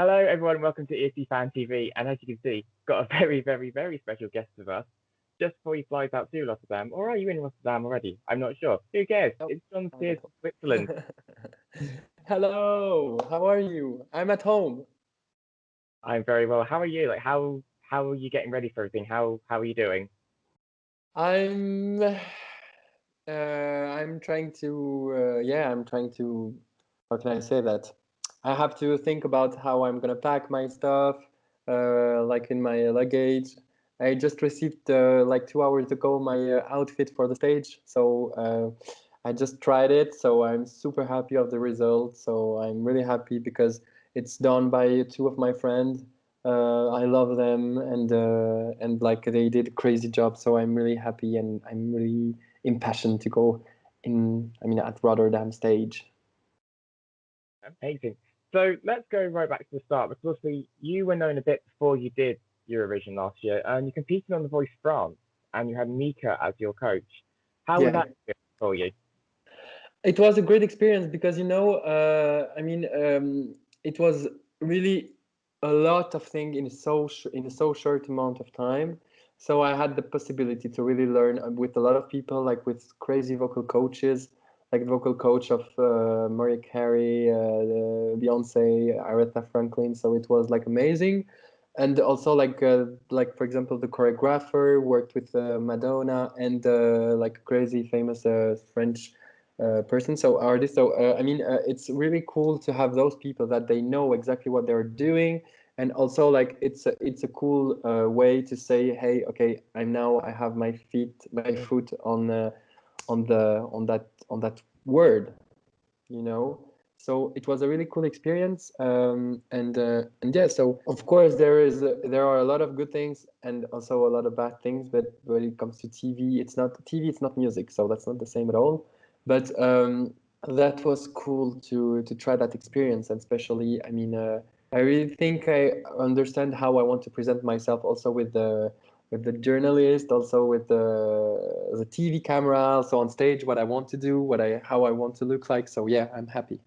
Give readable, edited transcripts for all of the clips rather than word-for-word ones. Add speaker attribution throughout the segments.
Speaker 1: Hello, everyone. Welcome to ESC Fan TV. And as you can see, got a very special guest with us just before he flies out to Rotterdam. Or are you in Rotterdam already? I'm not sure. Who cares?
Speaker 2: Oh,
Speaker 1: It's Gjon
Speaker 2: I'm at
Speaker 1: from Switzerland.
Speaker 2: home. Hello, how are you? I'm at home.
Speaker 1: I'm very well. How are you? How are you getting ready for everything? How are you doing?
Speaker 2: I'm trying to, I'm trying to, how can I say that? I have to think about how I'm gonna pack my stuff, like in my luggage. I just received, like 2 hours ago, my outfit for the stage. So I just tried it. So I'm super happy of the result. So I'm really happy because it's done by two of my friends. I love them, and like they did a crazy job. So I'm really happy, and I'm really impassioned to go in. I mean, at Rotterdam stage.
Speaker 1: Amazing. So let's go right back to the start because obviously you were known a bit before you did Eurovision last year, and you competed on The Voice France, and you had Mika as your coach. How was
Speaker 2: Yeah,
Speaker 1: that for you?
Speaker 2: it was a great experience because it was really a lot of things in a so short amount of time. So I had the possibility to really learn with a lot of people, like with crazy vocal coaches, like the vocal coach of Mariah Carey, Beyonce, Aretha Franklin. So it was like amazing, and also like for example the choreographer worked with Madonna and like crazy famous French person, so artist. So it's really cool to have those people that they know exactly what they're doing, and also like it's a cool way to say, hey, okay, I have my foot on that word, you know. So it was a really cool experience, and yeah. So of course there are a lot of good things and also a lot of bad things. But when it comes to TV, it's not music, so that's not the same at all. But that was cool to try that experience, and especially, I really think I understand how I want to present myself also with the journalist, also with the TV camera, also on stage, what I want to do, how I want to look like. So yeah, I'm happy.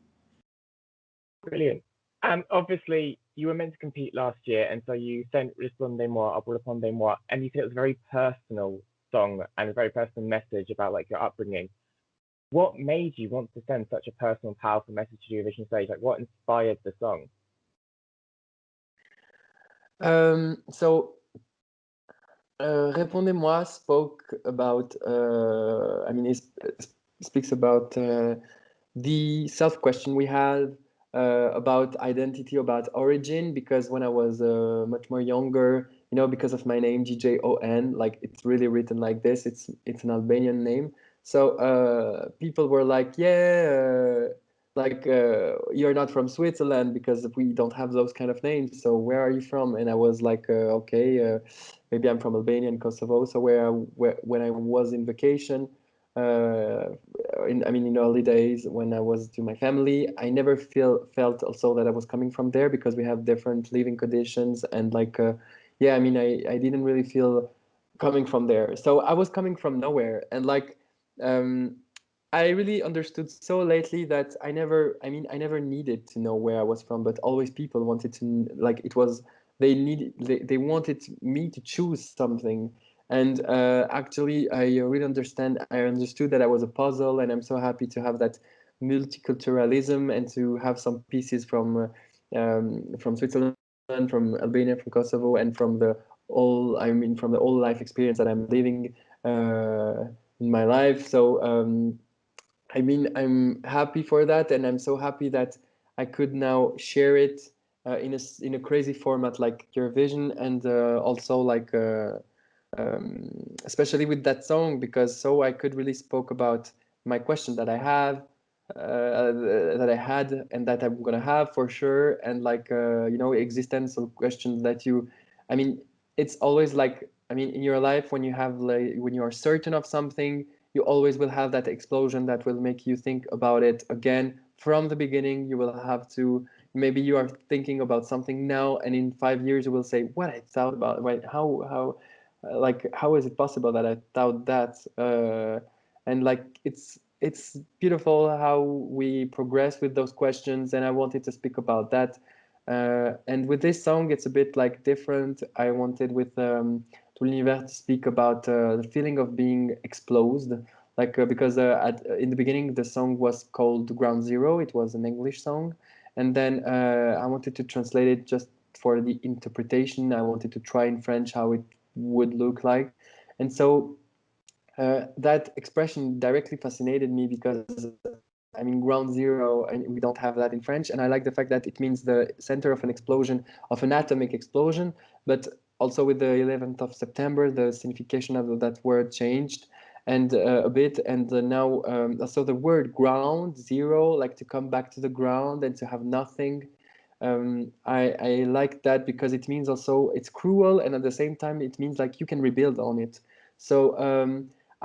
Speaker 1: Brilliant. And obviously, you were meant to compete last year, and so you sent Respondez-moi, Or Répondez-moi, and you said it was a very personal song and a very personal message about like your upbringing. What made you want to send such a personal, powerful message to the Eurovision stage? Like, what inspired the song?
Speaker 2: So Répondez-moi spoke about, speaks about the self-question we had about identity, about origin, because when I was much more younger, because of my name, Gjon, like it's really written like this, it's an Albanian name. So people were like, yeah, you're not from Switzerland because we don't have those kind of names. So where are you from? And I was like, okay, maybe I'm from Albania and Kosovo. So when I was in vacation, uh, in early days when I was to my family, I never felt also that I was coming from there because we have different living conditions, and I didn't really feel coming from there. So I was coming from nowhere, and um, I really understood so lately that I never needed to know where I was from, but always people wanted to, like, it was, they wanted me to choose something. And actually, I understood that I was a puzzle, and I'm so happy to have that multiculturalism and to have some pieces from Switzerland, from Albania, from Kosovo, and from the all life experience that I'm living in my life. So I'm happy for that, and I'm so happy that I could now share it in a crazy format like Eurovision, and also especially with that song, because so I could really spoke about my question that I have, that I had, and that I'm gonna have for sure, and existential questions that I mean, it's always like, in your life when when you are certain of something, you always will have that explosion that will make you think about it again from the beginning. You will have to, maybe you are thinking about something now, and in 5 years you will say, what I thought about, right? How is it possible that I thought that? And like it's beautiful how we progress with those questions, and I wanted to speak about that And with this song, it's a bit like different. I wanted with Tout l'univers to speak about the feeling of being exposed, like because in the beginning the song was called Ground Zero. It was an English song, and then I wanted to translate it just for the interpretation. I wanted to try in French how it would look like, and so that expression directly fascinated me because I mean, ground zero, and we don't have that in French. And I like the fact that it means the center of an explosion, of an atomic explosion. But also with the 11th of September, the signification of that word changed and a bit. And now, so the word ground zero, like to come back to the ground and to have nothing. I like that because it means also it's cruel, and at the same time, it means like you can rebuild on it. So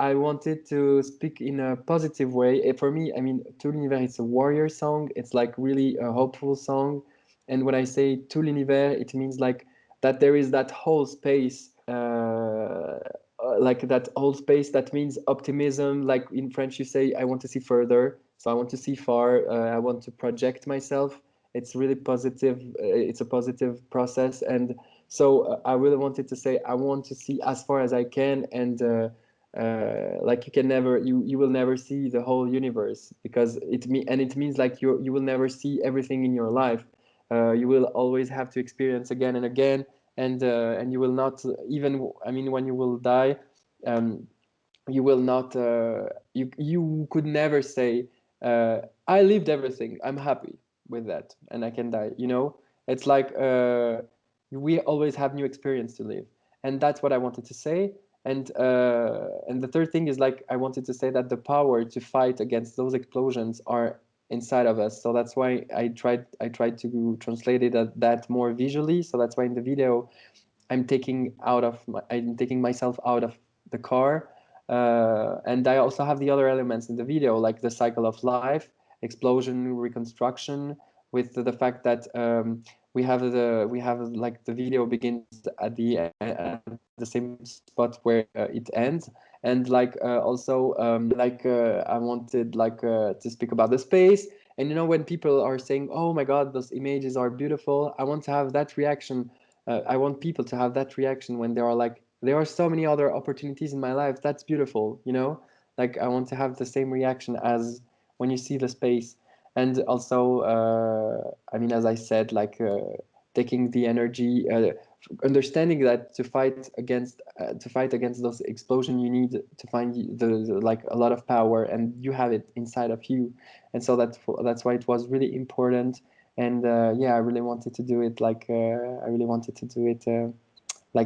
Speaker 2: I wanted to speak in a positive way. For me, I mean, Tout l'univers, it's a warrior song. It's like really a hopeful song. And when I say Tout l'univers, it means like that there is that whole space, like that whole space that means optimism. Like in French, you say, I want to see further. So I want to see far. I want to project myself. It's really positive. It's a positive process. And so I really wanted to say, I want to see as far as I can. And like you can never you will never see the whole universe because it means like you will never see everything in your life. You will always have to experience again and again, and you will not even, I mean, when you will die, um, you will not you could never say I lived everything, I'm happy with that and I can die, you know. It's like we always have new experience to live, and that's what I wanted to say. And the third thing is like I wanted to say that the power to fight against those explosions are inside of us. So that's why I tried to translate it that more visually. So that's why in the video I'm taking myself out of the car, and I also have the other elements in the video, like the cycle of life, explosion, reconstruction, with the fact that we have like the video begins at the same spot where it ends, and like also like I wanted like to speak about the space. And you know, when people are saying, "Oh my God, those images are beautiful," I want to have that reaction. I want people to have that reaction when they are like, there are so many other opportunities in my life. That's beautiful, you know? Like, I want to have the same reaction as when you see the space. And also, I mean, as I said, like taking the energy, understanding that to fight against those explosion, you need to find like a lot of power, and you have it inside of you. And so that's why it was really important. And yeah, I really wanted to do it like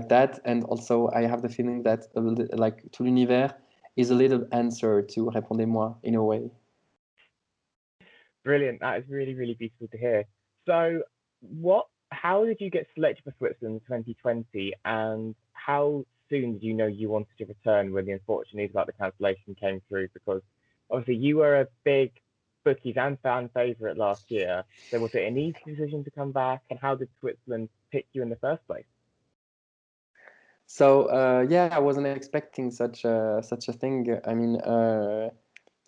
Speaker 2: that. And also, I have the feeling that like Tout l'univers is a little answer to Répondez-moi in a way.
Speaker 1: Brilliant. That is really, really beautiful to hear. So, how did you get selected for Switzerland in 2020, and how soon did you know you wanted to return when the unfortunate news about the cancellation came through? Because obviously you were a big bookies and fan favorite last year. So was it an easy decision to come back, and how did Switzerland pick you in the first place?
Speaker 2: So yeah, I wasn't expecting such a thing. I mean,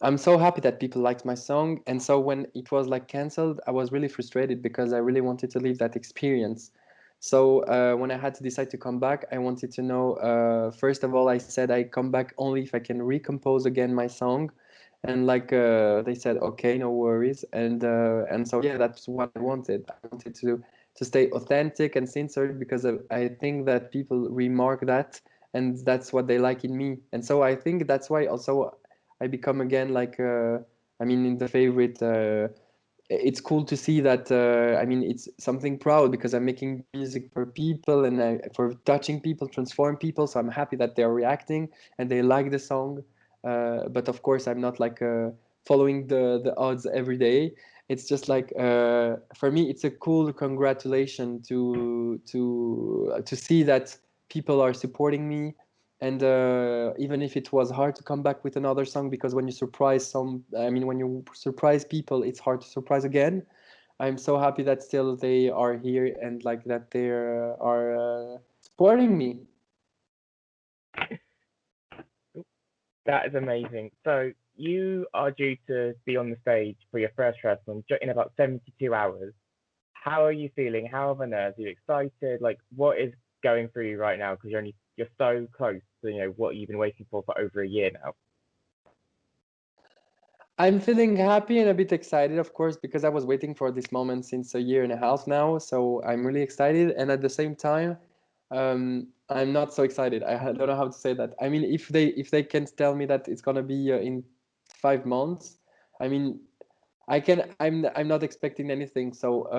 Speaker 2: I'm so happy that people liked my song, and so when it was like canceled, I was really frustrated because I really wanted to live that experience. So when I had to decide to come back, I wanted to know. First of all, I said I come back only if I can recompose again my song, and like they said, okay, no worries. And so yeah, that's what I wanted. I wanted to stay authentic and sincere because I think that people remark that, and that's what they like in me. And so I think that's why also I become again like I mean in the favorite. It's cool to see that. I mean, it's something proud because I'm making music for people and for touching people, transform people. So I'm happy that they're reacting and they like the song. But of course, I'm not like following the odds every day. It's just like for me, it's a cool congratulation to see that people are supporting me. And even if it was hard to come back with another song, because when you surprise I mean, when you surprise people, it's hard to surprise again. I'm so happy that still they are here and like that they are supporting me.
Speaker 1: That is amazing. So you are due to be on the stage for your first rehearsal in about 72 hours. how are you feeling? How are the nerves? Are you excited? Like, what is going through you right now? Because you're so close to what you've been waiting for over a year now.
Speaker 2: I'm feeling happy and a bit excited, of course, because I was waiting for this moment since a year and a half now. So I'm really excited, and at the same time, I'm not so excited. I don't know how to say that. I mean, if they can tell me that it's gonna be in 5 months, I mean, I'm not expecting anything. So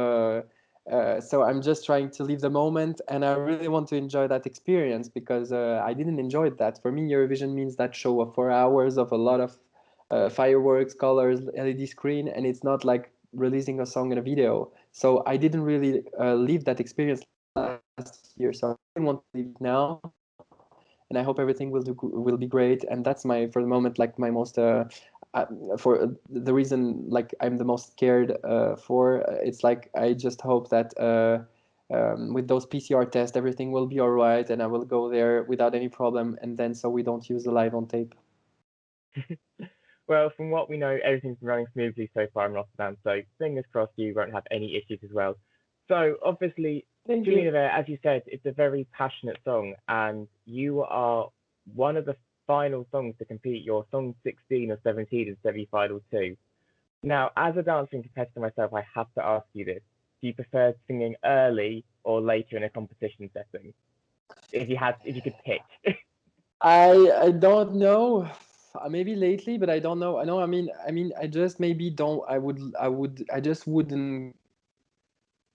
Speaker 2: I'm just trying to live the moment, and I really want to enjoy that experience because I didn't enjoy that. For me, Eurovision means that show of 4 hours of a lot of fireworks, colors, LED screen, and it's not like releasing a song and a video. So I didn't really live that experience last year. So I really want to live it now, and I hope everything will be great. And that's my, for the moment, like my most for the reason like I'm the most scared for. It's like I just hope that with those PCR tests everything will be all right, and I will go there without any problem, and then so we don't use the live on tape.
Speaker 1: Well, from what we know, everything's been running smoothly so far in Rotterdam, so fingers crossed you won't have any issues as well. So, obviously,
Speaker 2: Thank
Speaker 1: Tout,
Speaker 2: you.
Speaker 1: Univers, as you said, it's a very passionate song, and you are one of the final songs to compete. Your song 16 or 17 in semi-final 2. Now, as a dancing competitor myself, I have to ask you this. Do you prefer singing early or later in a competition setting? If you could pick.
Speaker 2: I don't know. Maybe lately, but I don't know. I know. I mean, I just maybe don't. I just wouldn't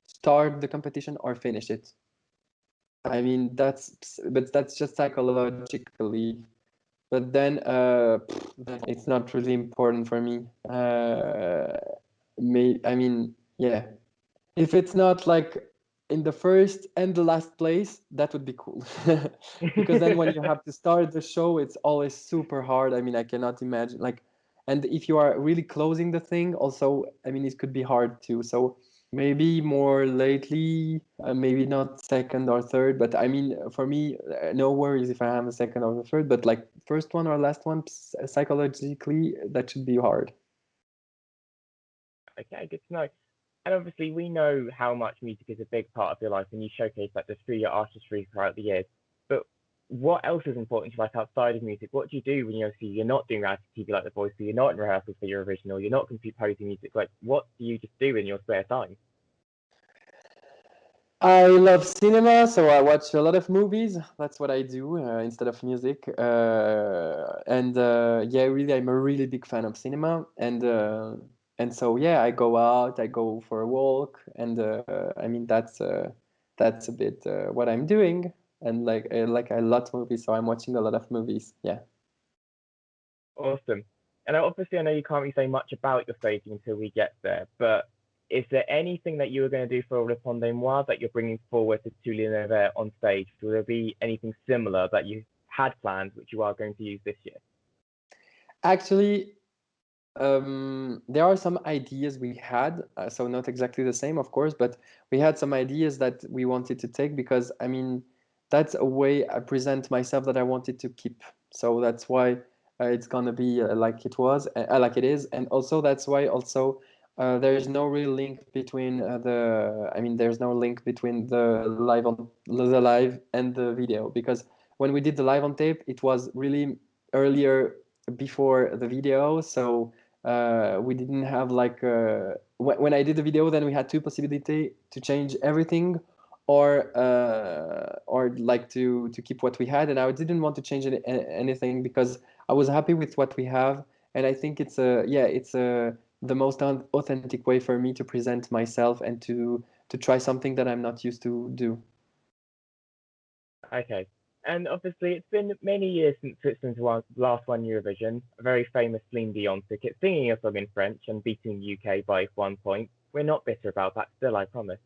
Speaker 2: start the competition or finish it. I mean, but that's just psychologically. But then it's not really important for me. I mean, yeah. If it's not like in the first and the last place, that would be cool. Because then when you have to start the show, it's always super hard. I mean, I cannot imagine like, and if you are really closing the thing, also, I mean, it could be hard too. So maybe more lately, maybe not second or third, but I mean, for me, no worries if I have a second or a third, but like first one or last one, psychologically, that should be hard.
Speaker 1: Okay, good to know. And obviously, we know how much music is a big part of your life, and you showcase that just through your artistry throughout the years. But what else is important to you, like outside of music? What do you do when you're not doing reality TV like The Voice, or you're not in rehearsals for Eurovision, or you're not composing music? Like, what do you just do in your spare time?
Speaker 2: I love cinema, so I watch a lot of movies. That's what I do instead of music. And yeah, really, I'm a really big fan of cinema. And so yeah, I go out, I go for a walk, and I mean that's a bit what I'm doing. And like I love movies, so I'm watching a lot of movies. Yeah.
Speaker 1: Awesome. And obviously, I know you can't really say much about your staging until we get there, but is there anything that you were going to do for Le Pont des Mois that you're bringing forward to Tout on stage? Will there be anything similar that you had planned, which you are going to use this year?
Speaker 2: Actually, there are some ideas we had, so not exactly the same, of course, but we had some ideas that we wanted to take because, I mean, that's a way I present myself that I wanted to keep. So that's why it's gonna be like it was, like it is, and also that's why also there is no real link between I mean, there's no link between the live and the video because when we did the live on tape, it was really earlier before the video, so we didn't have like when I did the video, then we had two possibility to change everything or like to keep what we had, and I didn't want to change anything because I was happy with what we have, and I think it's the most authentic way for me to present myself and to try something that I'm not used to do.
Speaker 1: Okay. And obviously, it's been many years since Switzerland last won Eurovision. A very famous Celine Dion took it, singing a song in French and beating the UK by 1 point. We're not bitter about that still, I promise.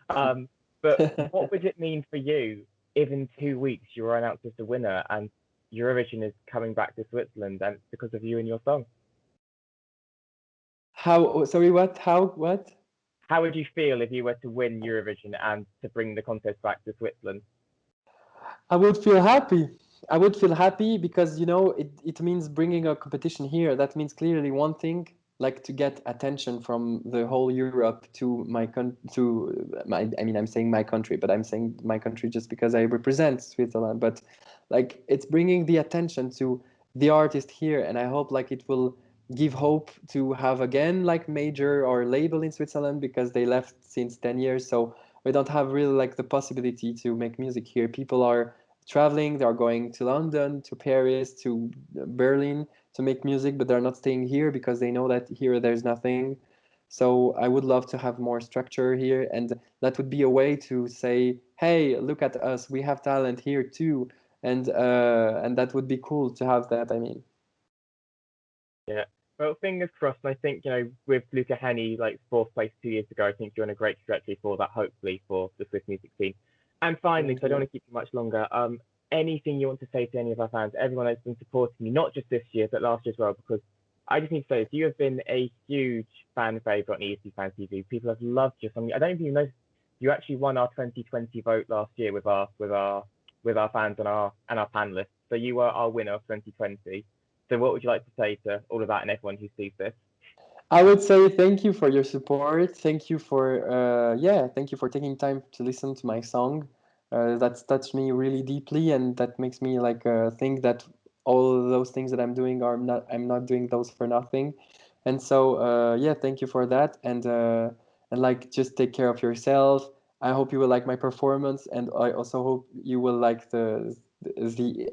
Speaker 1: But what would it mean for you if in 2 weeks you were announced as the winner and Eurovision is coming back to Switzerland and it's because of you and your song?
Speaker 2: How? Sorry, what? How? What?
Speaker 1: How would you feel if you were to win Eurovision and to bring the contest back to Switzerland?
Speaker 2: I would feel happy. I would feel happy because it means bringing a competition here. That means clearly one thing. like to get attention from the whole Europe to I mean, I'm saying my country, but I'm saying my country just because I represent Switzerland. But like it's bringing the attention to the artist here, and I hope like it will give hope to have again like major or label in Switzerland, because they left since 10 years. So we don't have really like the possibility to make music here. People are traveling, they are going to London, to Paris, to Berlin to make music, but they're not staying here because they know that here there's nothing. So I would love to have more structure here, and that would be a way to say, hey, look at us, we have talent here too. And that would be cool to have that, I mean.
Speaker 1: Yeah. Well, fingers crossed. And I think, with Luca Henney, like fourth place 2 years ago, I think you're on a great trajectory for that, hopefully, for the Swiss music scene. And finally, because I don't want to keep you much longer, anything you want to say to any of our fans, everyone that's been supporting me, not just this year, but last year as well, because I just need to say this, you have been a huge fan favorite on ESC Fan TV. People have loved your song. I don't even know you actually won our 2020 vote last year with our fans and our panelists. So you were our winner of 2020. So what would you like to say to all of that and everyone who sees this?
Speaker 2: I would say thank you for your support. Thank you for thank you for taking time to listen to my song. That's touched me really deeply, and that makes me like think that all those things that I'm not doing those for nothing. And so thank you for that, and like just take care of yourself. I hope you will like my performance, and I also hope you will like the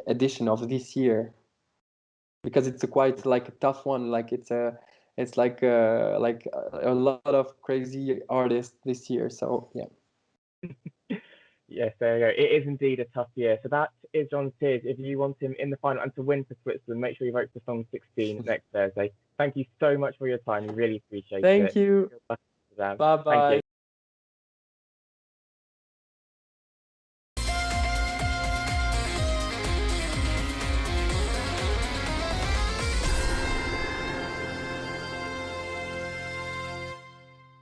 Speaker 2: edition of this year, because it's a quite like a tough one. Like it's like a lot of crazy artists this year. So yeah.
Speaker 1: Yes, there you go. It is indeed a tough year. So that is Gjon Tears. If you want him in the final and to win for Switzerland, make sure you vote for song 16 next Thursday. Thank you so much for your time. We really appreciate it.
Speaker 2: Thank you. Bye
Speaker 1: Thank you.
Speaker 2: bye.